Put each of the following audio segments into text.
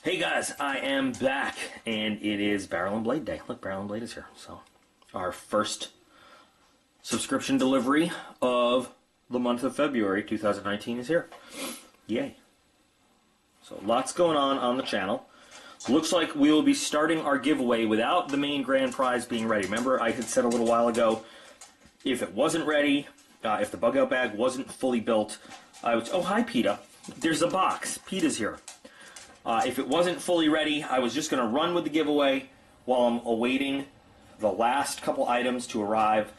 Hey guys, I am back, and it is Barrel and Blade Day. Look, Barrel and Blade is here. So, our first subscription delivery of the month of February 2019 is here. Yay. So, lots going on the channel. Looks like we will be starting our giveaway without the main grand prize being ready. Remember, I had said a little while ago, if it wasn't ready, if the bug out bag wasn't fully built, I would... Oh, hi, PETA. There's a box. PETA's here. If it wasn't fully ready, I was just going to run with the giveaway while I'm awaiting the last couple items to arrive.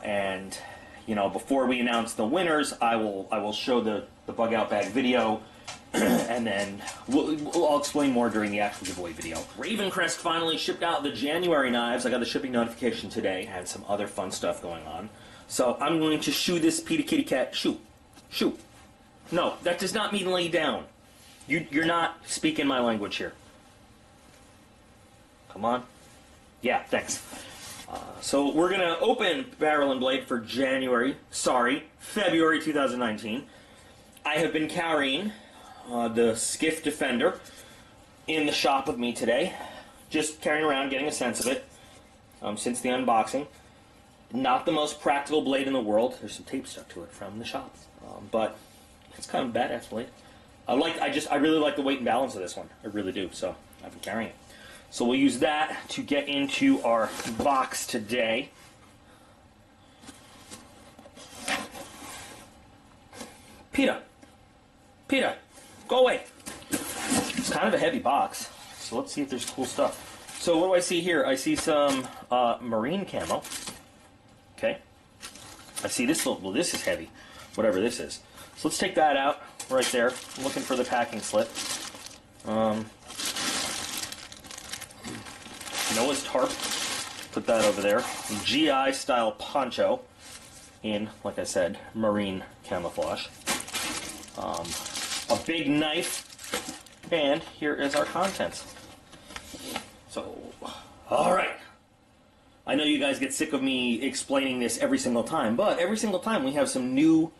And, you know, before we announce the winners, I will show the bug out bag video, and then I'll explain more during the actual giveaway video. Ravencrest finally shipped out the January knives. I got the shipping notification today. Had some other fun stuff going on. So I'm going to shoo this PETA kitty cat. Shoo. Shoo. No, that does not mean lay down. You're not speaking my language here. Come on. Yeah, thanks. So we're going to open Barrel and Blade for February 2019. I have been carrying the Skiff Defender in the shop with me today. Just carrying around, getting a sense of it since the unboxing. Not the most practical blade in the world. There's some tape stuck to it from the shop. But it's kind of a badass blade. I really like the weight and balance of this one. I really do, so I've been carrying it. So we'll use that to get into our box today. PETA, go away. It's kind of a heavy box, so let's see if there's cool stuff. So what do I see here? I see some marine camo. Okay. I see this, well, this is heavy, whatever this is. So let's take that out. Right there. I'm looking for the packing slip. Noah's tarp. Put that over there. GI style poncho in, like I said, marine camouflage. A big knife. And here is our contents. So, alright. I know you guys get sick of me explaining this every single time, but every single time we have some new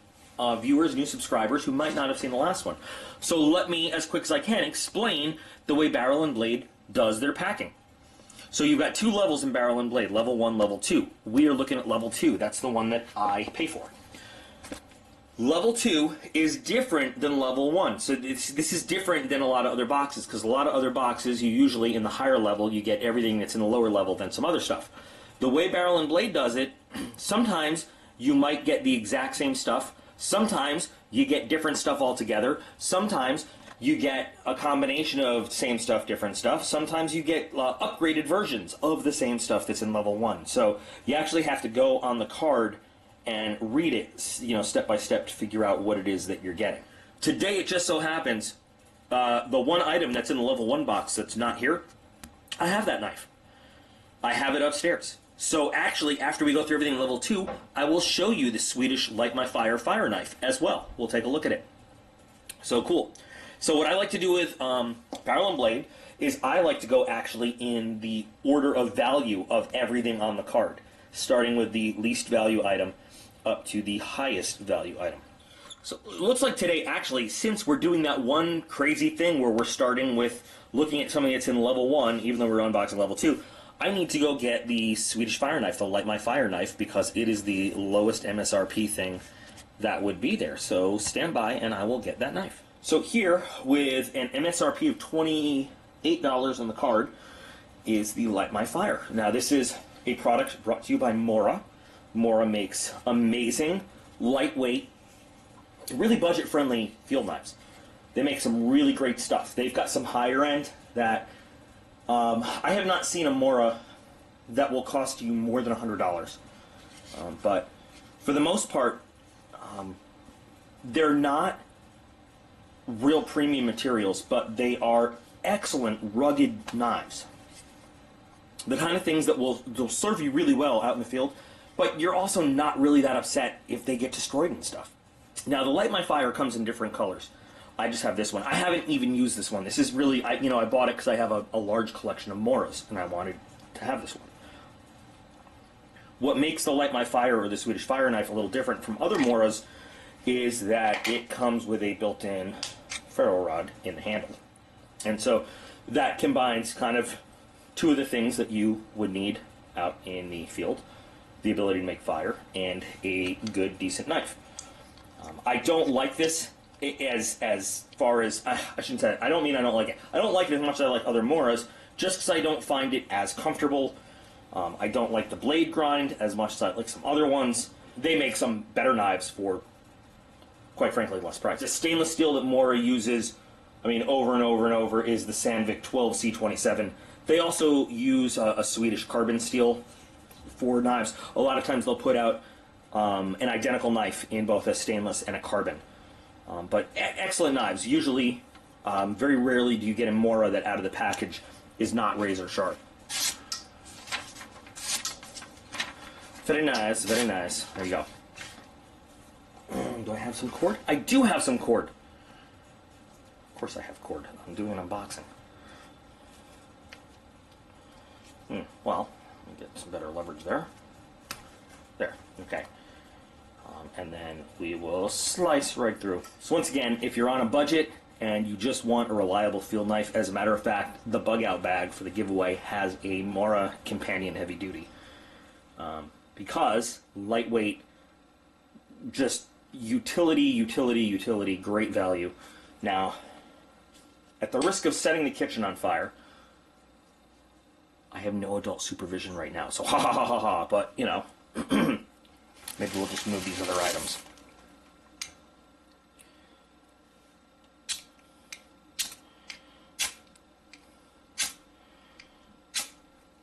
viewers, new subscribers who might not have seen the last one. So let me, as quick as I can, explain the way Barrel and Blade does their packing. So you've got two levels in Barrel and Blade, level 1, level 2. We are looking at level 2. That's the one that I pay for. Level 2 is different than level 1. So this is different than a lot of other boxes, because a lot of other boxes, you usually, in the higher level, you get everything that's in the lower level than some other stuff. The way Barrel and Blade does it, sometimes you might get the exact same stuff. Sometimes you get different stuff altogether. Sometimes you get a combination of same stuff, different stuff. Sometimes you get upgraded versions of the same stuff that's in level 1. So you actually have to go on the card and read it, you know, step by step to figure out what it is that you're getting. Today it just so happens the one item that's in the level 1 box that's not here, I have that knife. I have it upstairs. So actually, after we go through everything in level 2, I will show you the Swedish Light My Fire fire knife as well. We'll take a look at it. So cool. So what I like to do with Barrel and Blade is I like to go actually in the order of value of everything on the card, starting with the least value item up to the highest value item. So it looks like today, actually, since we're doing that one crazy thing where we're starting with looking at something that's in level 1, even though we're unboxing level 2, I need to go get the Swedish fire knife, the Light My Fire knife, because it is the lowest MSRP thing that would be there. So stand by and I will get that knife. So here, with an MSRP of $28 on the card, is the Light My Fire. Now this is a product brought to you by Mora. Mora makes amazing, lightweight, really budget-friendly field knives. They make some really great stuff. They've got some higher end that I have not seen a Mora that will cost you more than $100. But for the most part, they're not real premium materials, but they are excellent, rugged knives. The kind of things that they'll serve you really well out in the field, but you're also not really that upset if they get destroyed and stuff. Now, the Light My Fire comes in different colors. I just have this one. I haven't even used this one. This is really, I bought it because I have a large collection of Moras, and I wanted to have this one. What makes the Light My Fire or the Swedish fire knife a little different from other Moras is that it comes with a built-in ferro rod in the handle. And so that combines kind of two of the things that you would need out in the field: the ability to make fire and a good, decent knife. I don't like this as far as, I shouldn't say it. I don't mean I don't like it. I don't like it as much as I like other Moras, just because I don't find it as comfortable. I don't like the blade grind as much as I like some other ones. They make some better knives for, quite frankly, less price. The stainless steel that Mora uses, I mean, over and over and over, is the Sandvik 12C27. They also use a Swedish carbon steel for knives. A lot of times they'll put out an identical knife in both a stainless and a carbon. But excellent knives. Usually, very rarely do you get a Mora that out of the package is not razor sharp. Very nice, very nice. There you go. Do I have some cord? I do have some cord. Of course I have cord. I'm doing an unboxing. Well, let me get some better leverage there. There, okay. And then we will slice right through. So once again, if you're on a budget and you just want a reliable field knife, as a matter of fact, the bug out bag for the giveaway has a Mora Companion Heavy Duty. Because lightweight, just utility, great value. Now, at the risk of setting the kitchen on fire, I have no adult supervision right now, so ha ha ha ha ha, but, you know, maybe we'll just move these other items.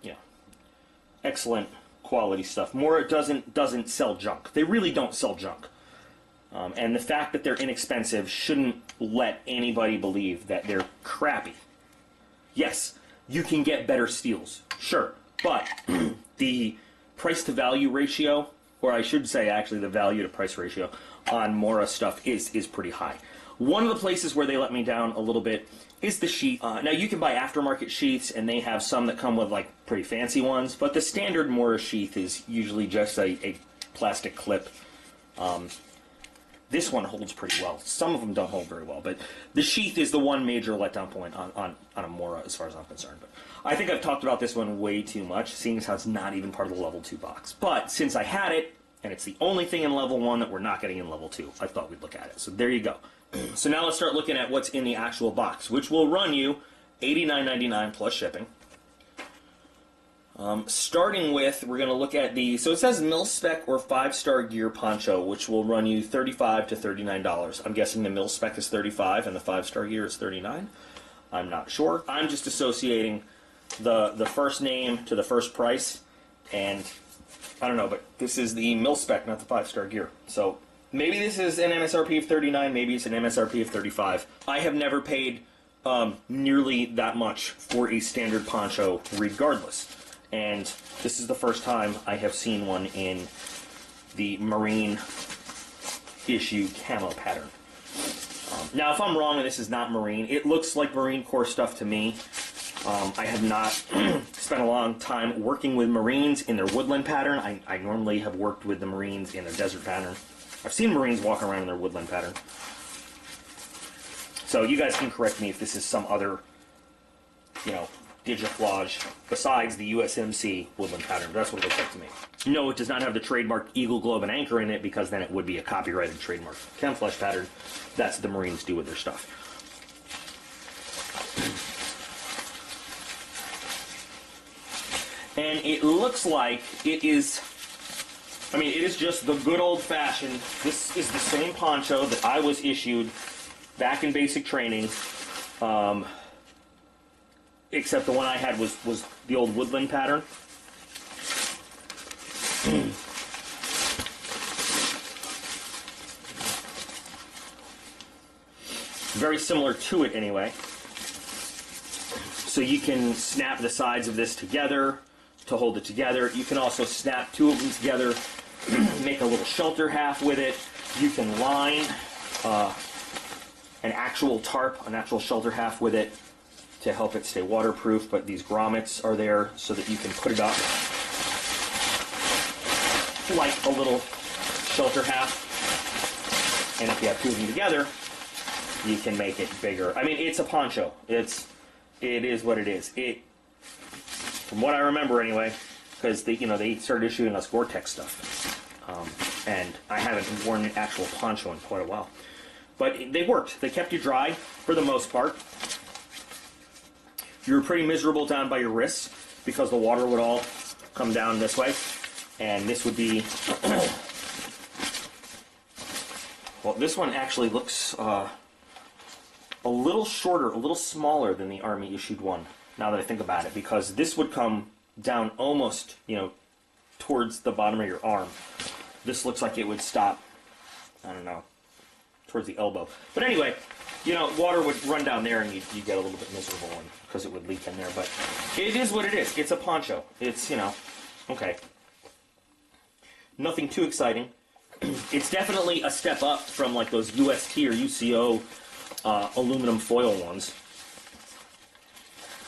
Yeah. Excellent quality stuff. Mora doesn't sell junk. They really don't sell junk. And the fact that they're inexpensive shouldn't let anybody believe that they're crappy. Yes, you can get better steels, sure, but the price to value ratio, or I should say actually the value to price ratio on Mora stuff is pretty high. One of the places where they let me down a little bit is the sheath. Now you can buy aftermarket sheaths, and they have some that come with like pretty fancy ones, but the standard Mora sheath is usually just a plastic clip. This one holds pretty well. Some of them don't hold very well, but the sheath is the one major letdown point on a Mora as far as I'm concerned. But I think I've talked about this one way too much, seeing as how it's not even part of the level 2 box. But since I had it, and it's the only thing in level 1 that we're not getting in level 2, I thought we'd look at it. So there you go. So now let's start looking at what's in the actual box, which will run you $89.99 plus shipping. Starting with, we're going to look at the, so it says mil-spec or 5-star gear poncho, which will run you $35 to $39. I'm guessing the mil-spec is $35 and the 5-star gear is $39. I'm not sure. I'm just associating the first name to the first price, and I don't know, but this is the mil-spec, not the 5-star gear. So maybe this is an MSRP of $39, maybe it's an MSRP of $35. I have never paid nearly that much for a standard poncho regardless. And this is the first time I have seen one in the Marine issue camo pattern. Now, if I'm wrong and this is not Marine, it looks like Marine Corps stuff to me. I have not spent a long time working with Marines in their woodland pattern. I normally have worked with the Marines in their desert pattern. I've seen Marines walk around in their woodland pattern. So you guys can correct me if this is some other, you know, Digiflage besides the USMC woodland pattern. That's what it looks like to me. No, it does not have the trademark Eagle, Globe, and Anchor in it, because then it would be a copyrighted trademark camouflage pattern. That's what the Marines do with their stuff. And it looks like it is, I mean, it is just the good old-fashioned, this is the same poncho that I was issued back in basic training. Except the one I had was the old woodland pattern. Very similar to it anyway. So you can snap the sides of this together to hold it together. You can also snap two of them together, make a little shelter half with it. You can line an actual tarp, an actual shelter half with it, to help it stay waterproof, but these grommets are there so that you can put it up like a little shelter half. And if you have two of them together, you can make it bigger. I mean, it's a poncho. It is what it is. From what I remember anyway, because they started issuing us Gore-Tex stuff, and I haven't worn an actual poncho in quite a while. But they worked. They kept you dry for the most part. You were pretty miserable down by your wrists because the water would all come down this way, and this would be. Well, this one actually looks a little shorter, a little smaller than the Army issued one. Now that I think about it, because this would come down almost, towards the bottom of your arm. This looks like it would stop, I don't know, towards the elbow. But anyway, water would run down there and you'd get a little bit miserable because it would leak in there. But it is what it is. It's a poncho. It's, okay. Nothing too exciting. It's definitely a step up from like those UST or UCO aluminum foil ones.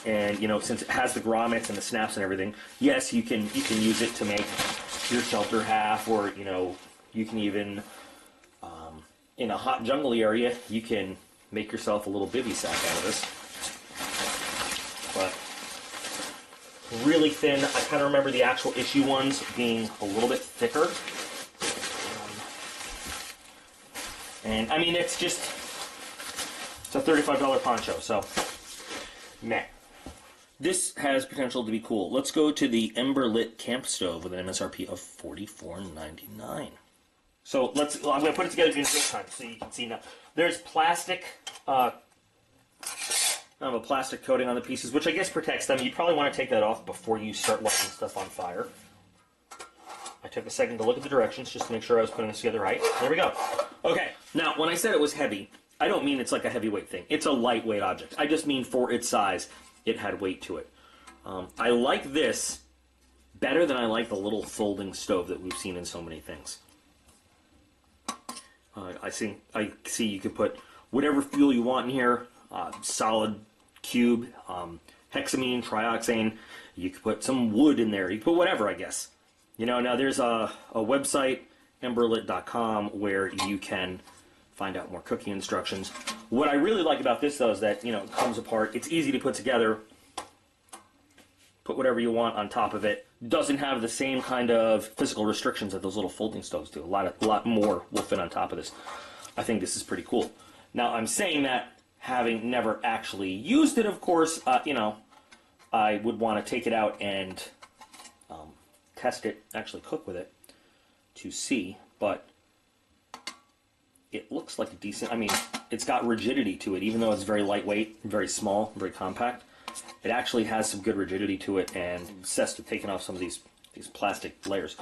And since it has the grommets and the snaps and everything, yes, you can use it to make your shelter half, or you can even in a hot jungly area you can make yourself a little bivy sack out of this. But really thin. I kind of remember the actual issue ones being a little bit thicker. And I mean, it's a $35 poncho, so meh. This has potential to be cool. Let's go to the Ember Lit Camp Stove with an MSRP of $44.99. So I'm going to put it together in real time so you can see now. There's plastic, a plastic coating on the pieces, which I guess protects them. You probably want to take that off before you start lighting stuff on fire. I took a second to look at the directions just to make sure I was putting this together right. There we go. Okay, now when I said it was heavy, I don't mean it's like a heavyweight thing. It's a lightweight object. I just mean for its size, it had weight to it. I like this better than I like the little folding stove that we've seen in so many things. I see you can put whatever fuel you want in here, solid cube, hexamine, trioxane. You could put some wood in there. You could put whatever, I guess. Now there's a website, emberlit.com, where you can find out more cooking instructions. What I really like about this, though, is that, it comes apart. It's easy to put together. Put whatever you want on top of it. Doesn't have the same kind of physical restrictions that those little folding stoves do. A lot more will fit on top of this. I think this is pretty cool. Now, I'm saying that having never actually used it, of course, I would want to take it out and test it, actually cook with it, to see, but it looks like a decent, it's got rigidity to it, even though it's very lightweight, very small, very compact. It actually has some good rigidity to it, and I'm obsessed with taking off some of these plastic layers.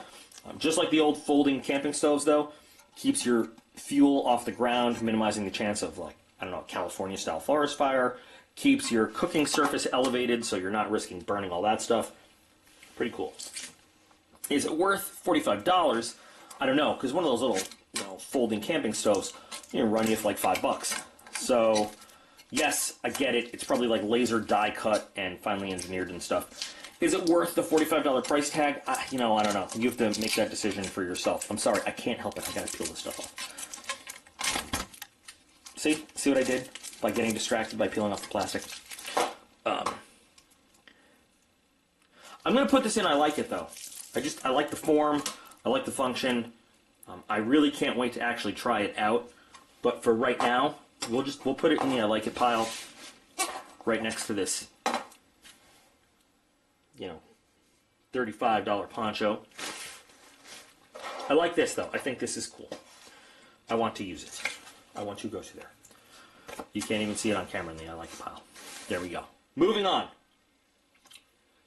Just like the old folding camping stoves, though, keeps your fuel off the ground, minimizing the chance of, California-style forest fire, keeps your cooking surface elevated, so you're not risking burning all that stuff. Pretty cool. Is it worth $45? I don't know, because one of those little folding camping stoves, run you for like $5. So, yes, I get it. It's probably like laser die cut and finely engineered and stuff. Is it worth the $45 price tag? I don't know. You have to make that decision for yourself. I'm sorry, I can't help it. I gotta peel this stuff off. See what I did by getting distracted by peeling off the plastic? I'm gonna put this in. I like it though. I like the form. I like the function. I really can't wait to actually try it out. But for right now, we'll put it in the I like it pile right next to this, $35 poncho. I like this though. I think this is cool. I want to use it. I want to go to there. You can't even see it on camera in the I like it pile. There we go. Moving on.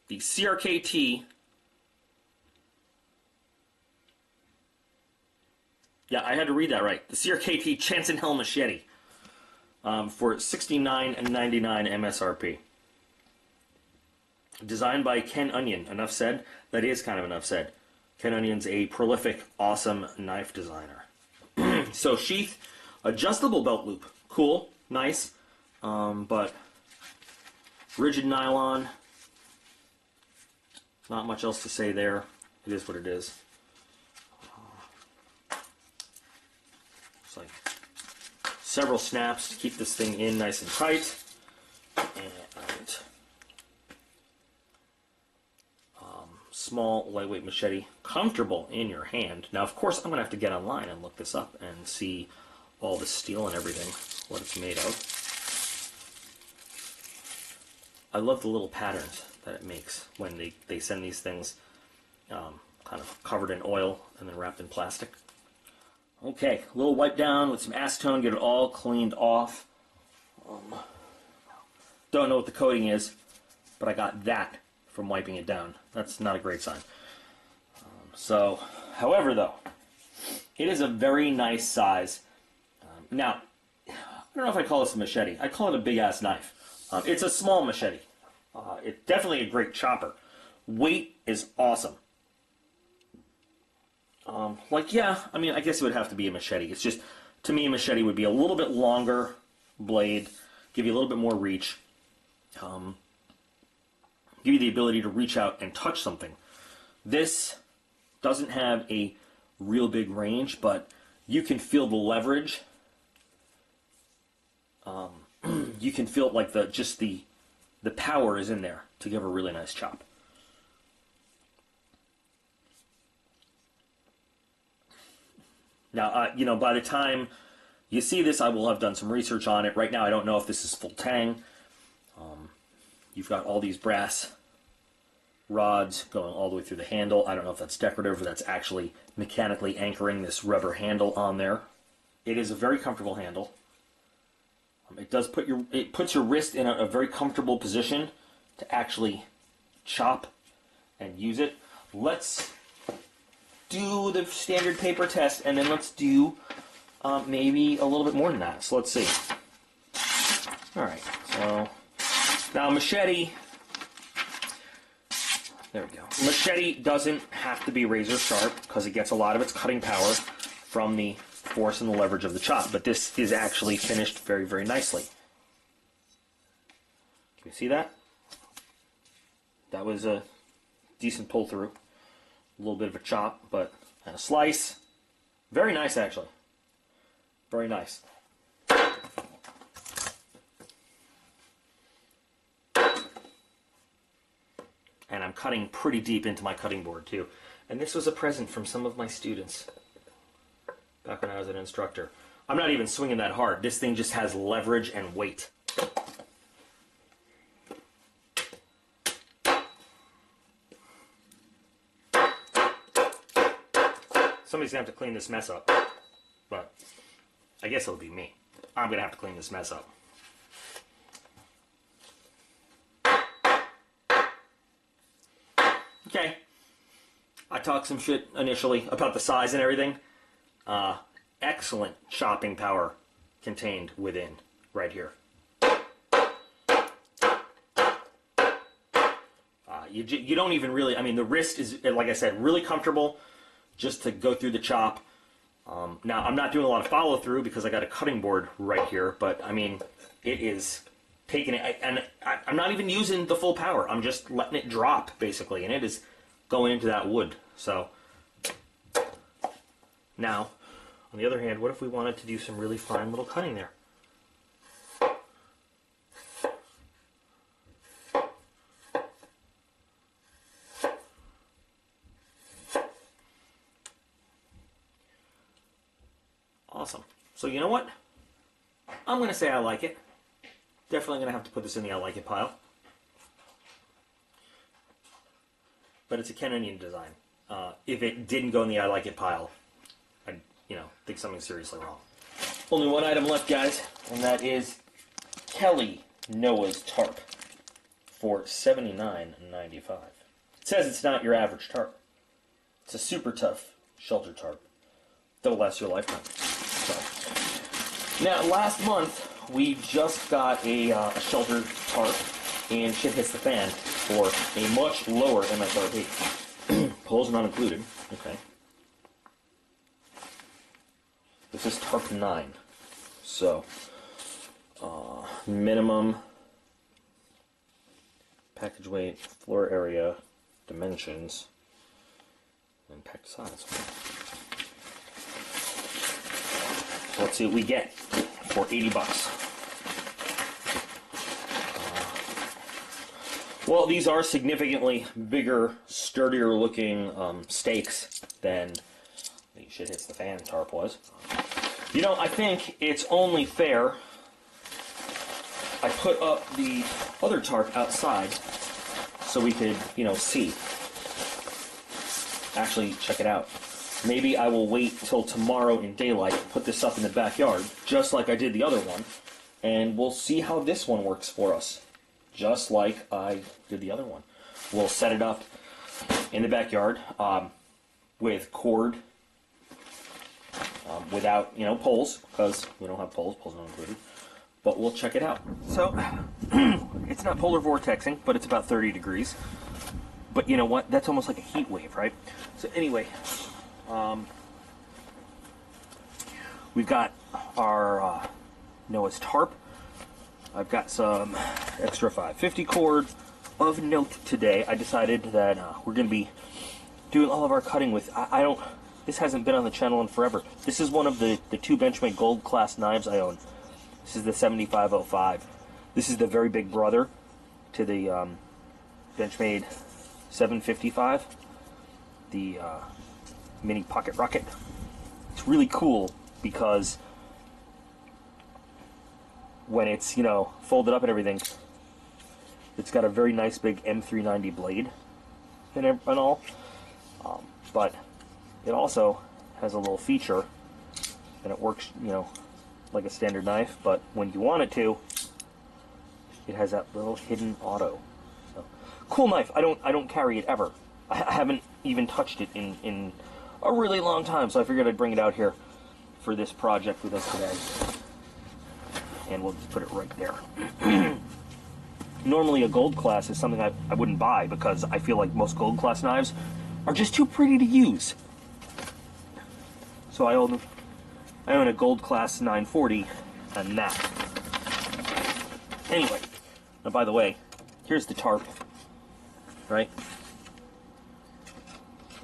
The CRKT. Yeah, I had to read that right. The CRKT Chanson-Hill Machete for $69.99 MSRP. Designed by Ken Onion. Enough said? That is kind of enough said. Ken Onion's a prolific, awesome knife designer. So sheath, adjustable belt loop. Cool, nice, but rigid nylon. Not much else to say there. It is what it is. It's like several snaps to keep this thing in nice and tight. And small, lightweight machete, comfortable in your hand. Now, of course, I'm going to have to get online and look this up and see all the steel and everything, what it's made of. I love the little patterns that it makes when they send these things kind of covered in oil and then wrapped in plastic. Okay, a little wipe down with some acetone, get it all cleaned off. Don't know what the coating is, but I got that from wiping it down. That's not a great sign. However, though, it is a very nice size. Now, I don't know if I call this a machete. I call it a big-ass knife. It's a small machete. It's definitely a great chopper. Weight is awesome. Yeah, I mean, I guess it would have to be a machete. It's just, to me, a machete would be a little bit longer blade, give you a little bit more reach, give you the ability to reach out and touch something. This doesn't have a real big range, but you can feel the leverage. You can feel like the power is in there to give a really nice chop. Now, by the time you see this, I will have done some research on it. Right now, I don't know if this is full tang. You've got all these brass rods going all the way through the handle. I don't know if that's decorative or that's actually mechanically anchoring this rubber handle on there. It is a very comfortable handle. It puts your wrist in a very comfortable position to actually chop and use it. Let's do the standard paper test, and then let's do maybe a little bit more than that. So let's see. All right. So now machete. There we go. Machete doesn't have to be razor sharp because it gets a lot of its cutting power from the force and the leverage of the chop, but this is actually finished very, very nicely. Can you see that? That was a decent pull through. A little bit of a chop, but and a slice. Very nice, actually. Very nice. And I'm cutting pretty deep into my cutting board, too. And this was a present from some of my students back when I was an instructor. I'm not even swinging that hard. This thing just has leverage and weight. Somebody's going to have to clean this mess up. But I guess it'll be me. I'm going to have to clean this mess up. Okay. I talked some shit initially about the size and everything. Excellent chopping power contained within right here. You don't even really, I mean, the wrist is, like I said, really comfortable just to go through the chop. Now, I'm not doing a lot of follow through because I got a cutting board right here, but I mean, it is taking it, and I'm not even using the full power. I'm just letting it drop, basically, and it is going into that wood. So, now, on the other hand, what if we wanted to do some really fine little cutting there? Awesome. So you know what? I'm going to say I like it. Definitely going to have to put this in the I like it pile. But it's a Ken Onion design. If it didn't go in the I like it pile, I'd, think something's seriously wrong. Only one item left, guys, and that is Kelly Noah's tarp for $79.95. It says it's not your average tarp. It's a super tough shelter tarp that'll last your lifetime. So, now, last month, we just got a shelter tarp, and shit hits the fan for a much lower MSRP. Poles not included. Okay. This is tarp 9. So, minimum package weight, floor area, dimensions, and package size. So let's see what we get. for 80 bucks. Well, these are significantly bigger, sturdier looking stakes than the Shit Hits the Fan tarp was. You know, I think it's only fair I put up the other tarp outside so we could, you know, see. Actually, check it out. Maybe I will wait till tomorrow in daylight, put this up in the backyard, just like I did the other one, and we'll see how this one works for us, just like I did the other one. We'll set it up in the backyard with cord, without, you know, poles, because we don't have poles, poles not included, but we'll check it out. So, it's not polar vortexing, but it's about 30 degrees. But you know what? That's almost like a heat wave, right? So anyway, we've got our Noah's tarp. I've got some extra 550 cord. Of note today, I decided that we're going to be doing all of our cutting with, this hasn't been on the channel in forever. This is one of the two Benchmade Gold Class knives I own. This is the 7505. This is the very big brother to the Benchmade 755, the mini pocket rocket. It's really cool because when it's, you know, folded up and everything, it's got a very nice big M390 blade and all, but it also has a little feature, and it works, you know, like a standard knife, but when you want it to, it has that little hidden auto. So, cool knife. I don't carry it ever. I haven't even touched it in a really long time, so I figured I'd bring it out here for this project with us today. And we'll just put it right there. Normally a gold class is something I wouldn't buy because I feel like most gold class knives are just too pretty to use. So I own a gold class 940 and that. Anyway, now by the way, here's the tarp, right?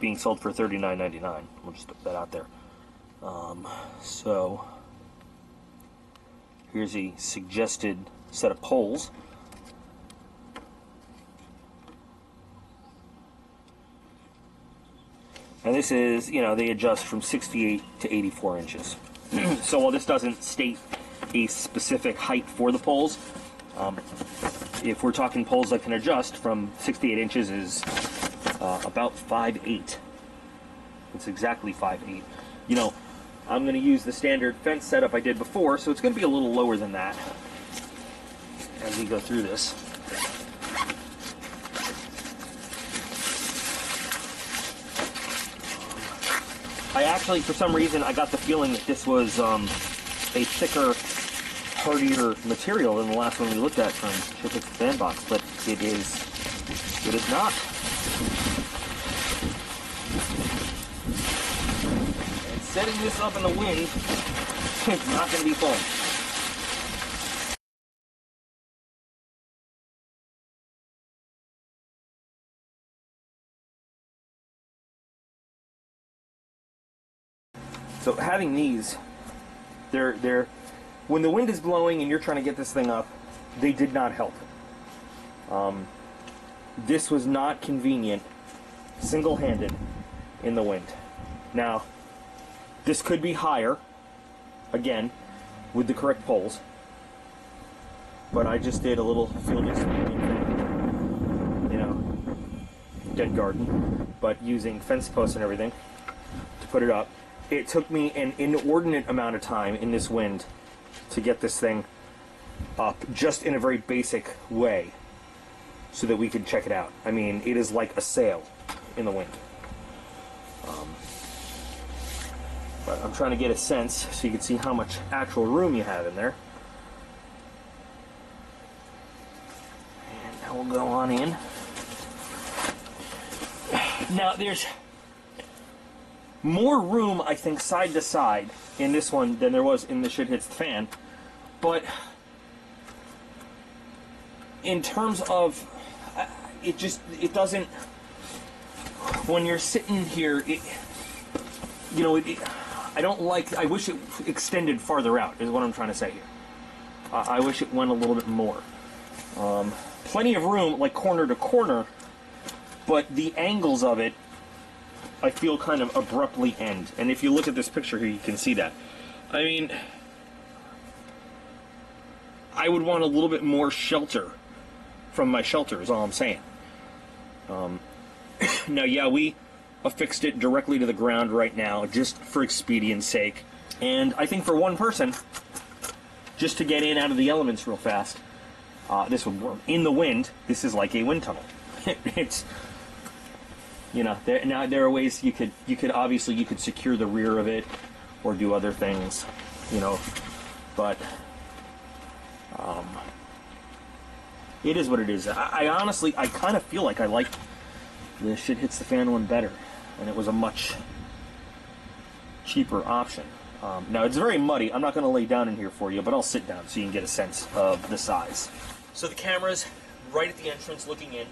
Being sold for $39.99. We'll just put that out there. So here's a suggested set of poles. And this is, you know, they adjust from 68 to 84 inches. So while this doesn't state a specific height for the poles, if we're talking poles that can adjust from 68 inches is about 5'8". It's exactly 5'8". You know, I'm going to use the standard fence setup I did before, so it's going to be a little lower than that as we go through this. I actually, for some reason, I got the feeling that this was a thicker, hardier material than the last one we looked at from Shit Hits the Fan box, but it is not. And setting this up in the wind is not going to be fun. So having these, they're when the wind is blowing and you're trying to get this thing up, they did not help. This was not convenient, single-handed, in the wind. Now, this could be higher, again, with the correct poles, but I just did a little field experiment thing, you know, dead garden, but using fence posts and everything to put it up. It took me an inordinate amount of time in this wind to get this thing up, just in a very basic way, so that we could check it out. I mean, it is like a sail in the wind. But I'm trying to get a sense so you can see how much actual room you have in there. And now we'll go on in. Now, there's more room, I think, side to side in this one than there was in the Shit Hits the Fan, but in terms of it doesn't, when you're sitting here, I don't like, I wish it extended farther out, is what I'm trying to say here. I wish it went a little bit more. Plenty of room, like corner to corner, but the angles of it, I feel kind of abruptly end. And if you look at this picture here, you can see that. I mean, I would want a little bit more shelter from my shelter, is all I'm saying. Now, yeah, we affixed it directly to the ground right now, just for expedience sake. And I think for one person, just to get in out of the elements real fast, this would work. In the wind, this is like a wind tunnel. It's, you know, there are ways you could obviously you could secure the rear of it or do other things, you know, but it is what it is. I honestly, I kind of feel like I like the shit hits the fan one better, and it was a much cheaper option. Now, it's very muddy. I'm not going to lay down in here for you, but I'll sit down so you can get a sense of the size. So the camera's right at the entrance looking in.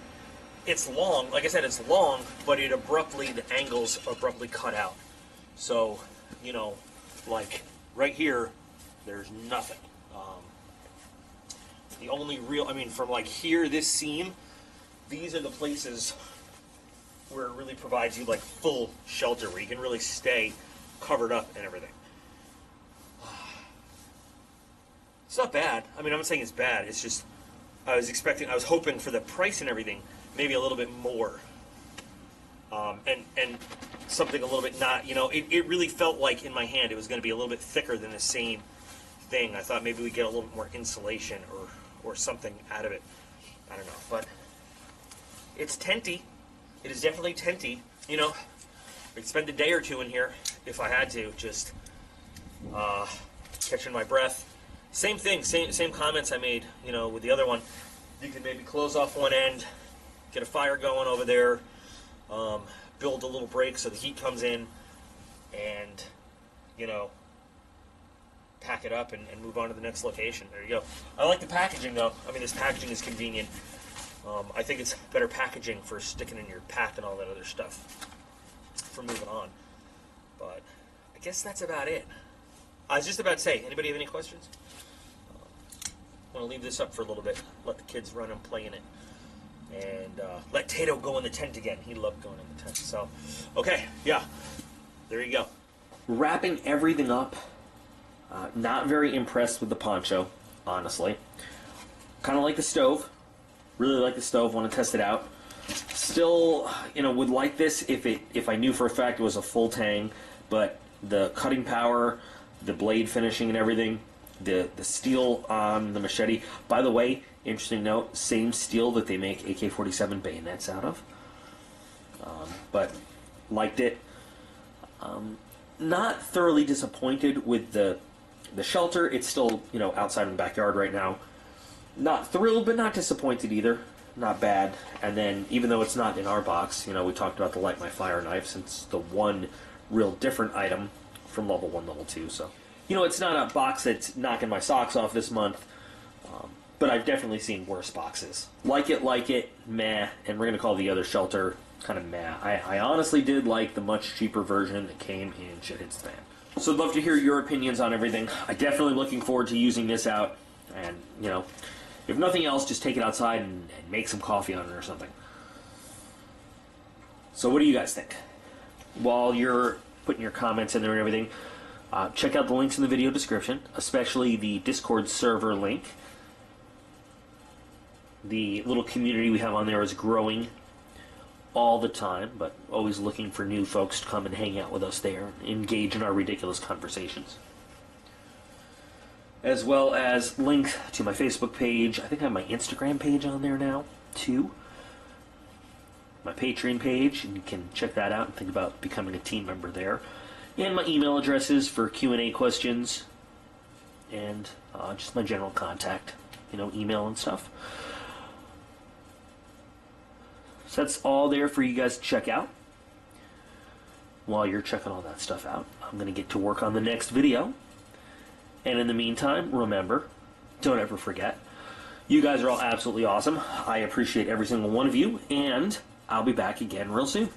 It's long. Like I said, it's long, but the angles abruptly cut out. So, you know, like right here, there's nothing. The only real, I mean, from like here, this seam, these are the places where it really provides you like full shelter, where you can really stay covered up and everything. It's not bad. I mean, I'm not saying it's bad. It's just, I was hoping for the price and everything, maybe a little bit more. And something a little bit not, you know, it really felt like in my hand it was going to be a little bit thicker than the same thing. I thought maybe we'd get a little bit more insulation or something out of it. I don't know, but it's tenty. It is definitely tenty. You know, I'd spend a day or two in here if I had to, just catching my breath. Same thing, same comments I made, you know, with the other one. You can maybe close off one end, get a fire going over there, build a little break so the heat comes in, and, you know, pack it up and move on to the next location. There you go. I like the packaging, though. I mean, this packaging is convenient. I think it's better packaging for sticking in your pack and all that other stuff for moving on. But I guess that's about it. I was just about to say, anybody have any questions? I'm going to leave this up for a little bit, let the kids run and play in it, and let Tato go in the tent again. He loved going in the tent. So, okay, yeah, there you go. Wrapping everything up. Not very impressed with the poncho, honestly. Kind of like the stove. Really like the stove. Want to test it out. Still, you know, would like this if I knew for a fact it was a full tang. But the cutting power, the blade finishing and everything, the steel on the machete. By the way, interesting note, same steel that they make AK-47 bayonets out of. But liked it. Not thoroughly disappointed with the shelter. It's still, you know, outside in the backyard right now. Not thrilled, but not disappointed either. Not bad. And then, even though it's not in our box, you know, we talked about the Light My Fire knife, since the one real different item from level 1, level 2. So, you know, it's not a box that's knocking my socks off this month, but I've definitely seen worse boxes. Like it, meh. And we're going to call the other shelter kind of meh. I honestly did like the much cheaper version that came in Shit Hits the Fan. So I'd love to hear your opinions on everything. I'm definitely looking forward to using this out. And, you know, if nothing else, just take it outside and make some coffee on it or something. So what do you guys think? While you're putting your comments in there and everything, check out the links in the video description, especially the Discord server link. The little community we have on there is growing all the time, but always looking for new folks to come and hang out with us there, engage in our ridiculous conversations. As well as link to my Facebook page. I think I have my Instagram page on there now, too. My Patreon page, and you can check that out and think about becoming a team member there. And my email addresses for Q&A questions, and just my general contact, you know, email and stuff. So that's all there for you guys to check out. While you're checking all that stuff out, I'm going to get to work on the next video. And in the meantime, remember, don't ever forget, you guys are all absolutely awesome. I appreciate every single one of you, and I'll be back again real soon.